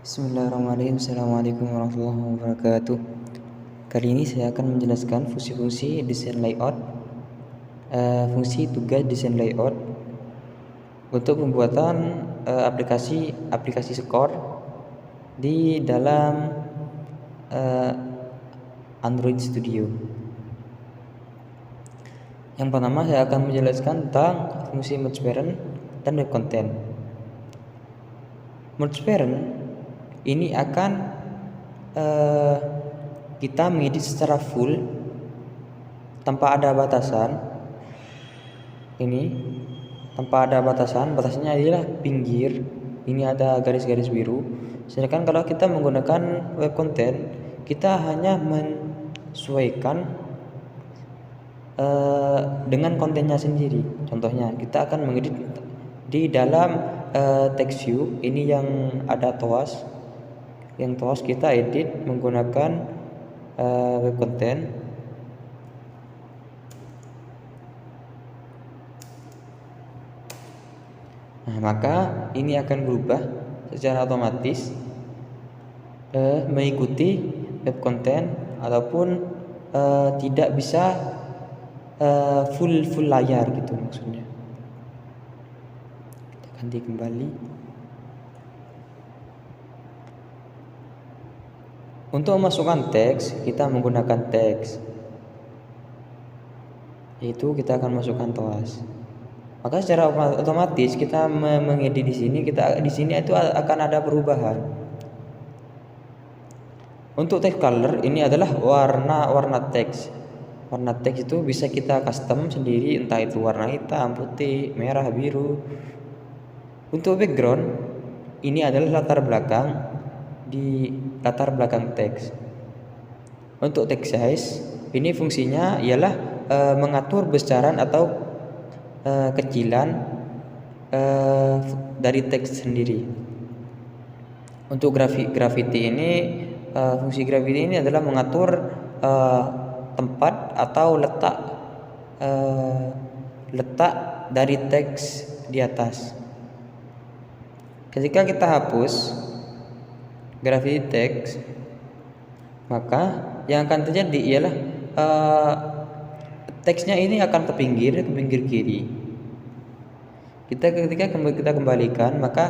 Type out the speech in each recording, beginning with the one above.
Bismillahirrahmanirrahim. Assalamualaikum warahmatullahi wabarakatuh. Kali ini saya akan menjelaskan fungsi-fungsi desain layout, fungsi tugas desain layout untuk pembuatan aplikasi skor di dalam Android Studio. Yang pertama saya akan menjelaskan tentang fungsi merge parent dan web content. Merge parent ini akan kita mengedit secara full tanpa ada batasan. Ini tanpa ada batasan, batasnya adalah pinggir. Ini ada garis-garis biru. Sedangkan kalau kita menggunakan web content, kita hanya menyesuaikan dengan kontennya sendiri. Contohnya, kita akan mengedit di dalam text view. Ini yang ada toas. Yang toas kita edit menggunakan web content. Nah, maka ini akan berubah secara otomatis mengikuti web content ataupun tidak bisa full layar gitu maksudnya. Kita ganti kembali. Untuk memasukkan teks, kita menggunakan teks. Yaitu kita akan masukkan toas. Maka secara otomatis kita mengedit di sini, di sini itu akan ada perubahan. Untuk text color ini adalah warna teks. Warna teks itu bisa kita custom sendiri, entah itu warna hitam, putih, merah, biru. Untuk background ini adalah latar belakang teks. Untuk text size ini fungsinya ialah mengatur besaran atau kecilan dari teks sendiri. Untuk gravity ini fungsi gravity ini adalah mengatur tempat atau letak dari teks di atas. Ketika kita hapus gravity text, maka yang akan terjadi ialah teksnya ini akan ke pinggir kiri. Ketika kita kembalikan, maka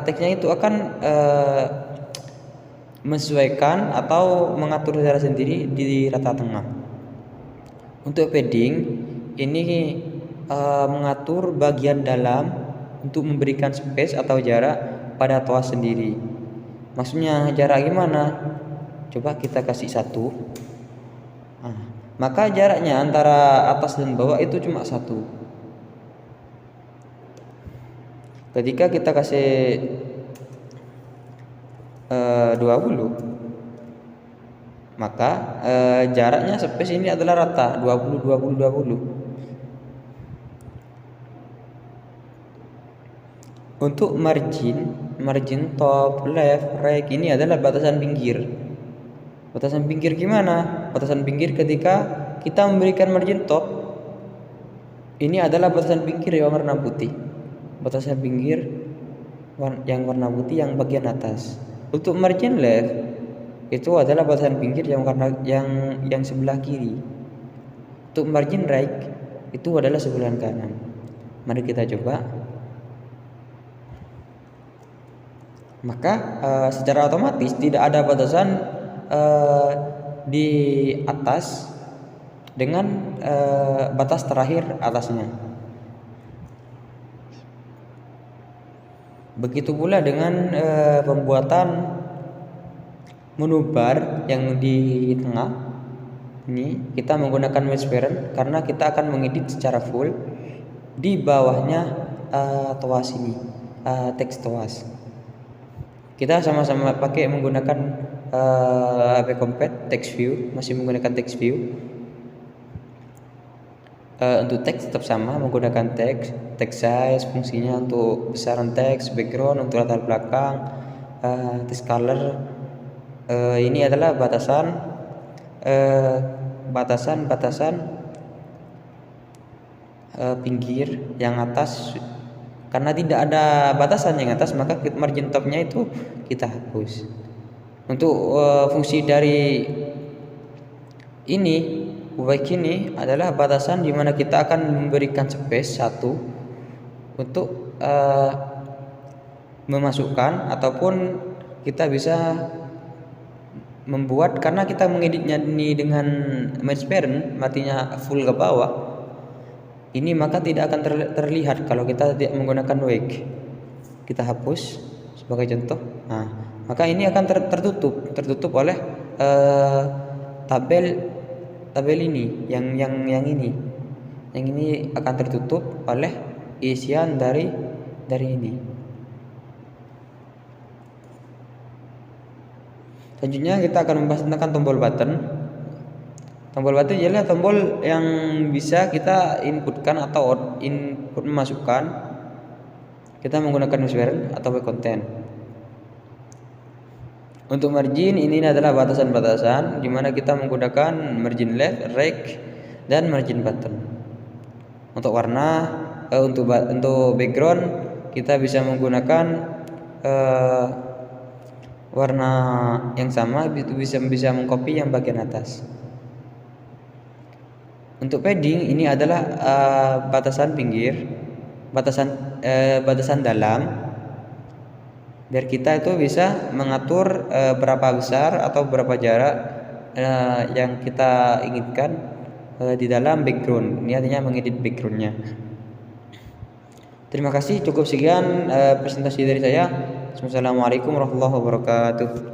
teksnya itu akan menyesuaikan atau mengatur secara sendiri di rata tengah. Untuk padding ini mengatur bagian dalam untuk memberikan space atau jarak pada toas sendiri. Maksudnya jarak gimana? Coba kita kasih 1. Nah, maka jaraknya antara atas dan bawah itu cuma 1. Ketika kita kasih 20, maka jaraknya space ini adalah rata 20. Untuk margin top, left, right ini adalah batasan pinggir. Batasan pinggir gimana? Batasan pinggir ketika kita memberikan margin top, ini adalah batasan pinggir yang warna putih. Batasan pinggir yang warna putih yang bagian atas. Untuk margin left itu adalah batasan pinggir yang sebelah kiri. Untuk margin right itu adalah sebelah kanan. Mari kita coba. Maka secara otomatis tidak ada batasan di atas dengan batas terakhir atasnya. Begitu pula dengan pembuatan menu bar yang di tengah. Ini kita menggunakan merge parent karena kita akan mengedit secara full di bawahnya toas ini, teks toas. Kita sama-sama pakai menggunakan Compat text view, masih menggunakan text view. Untuk teks tetap sama, menggunakan text size, fungsinya untuk besaran teks, background untuk latar belakang, text color. Ini adalah batasan pinggir, yang atas karena tidak ada batasan yang atas, maka margin topnya itu kita hapus. Untuk fungsi dari ini baik ini adalah batasan di mana kita akan memberikan space satu untuk memasukkan ataupun kita bisa membuat, karena kita mengeditnya ini dengan match parent, artinya full ke bawah ini, maka tidak akan terlihat kalau kita tidak menggunakan wake. Kita hapus sebagai contoh. Nah, maka ini akan tertutup oleh tabel ini yang ini akan tertutup oleh isian dari ini. Selanjutnya kita akan membahas tentang tombol button. Tombol button adalah tombol yang bisa kita inputkan atau input memasukkan kita menggunakan parent atau wake content. Untuk margin ini adalah batasan-batasan di mana kita menggunakan margin left, right, dan margin button. Untuk warna, untuk background kita bisa menggunakan warna yang sama, itu bisa mengcopy yang bagian atas. Untuk padding ini adalah batasan pinggir, batasan dalam, biar kita itu bisa mengatur berapa besar atau berapa jarak yang kita inginkan di dalam background. Ini artinya mengedit backgroundnya. Terima kasih, cukup sekian presentasi dari saya. Assalamualaikum warahmatullahi wabarakatuh.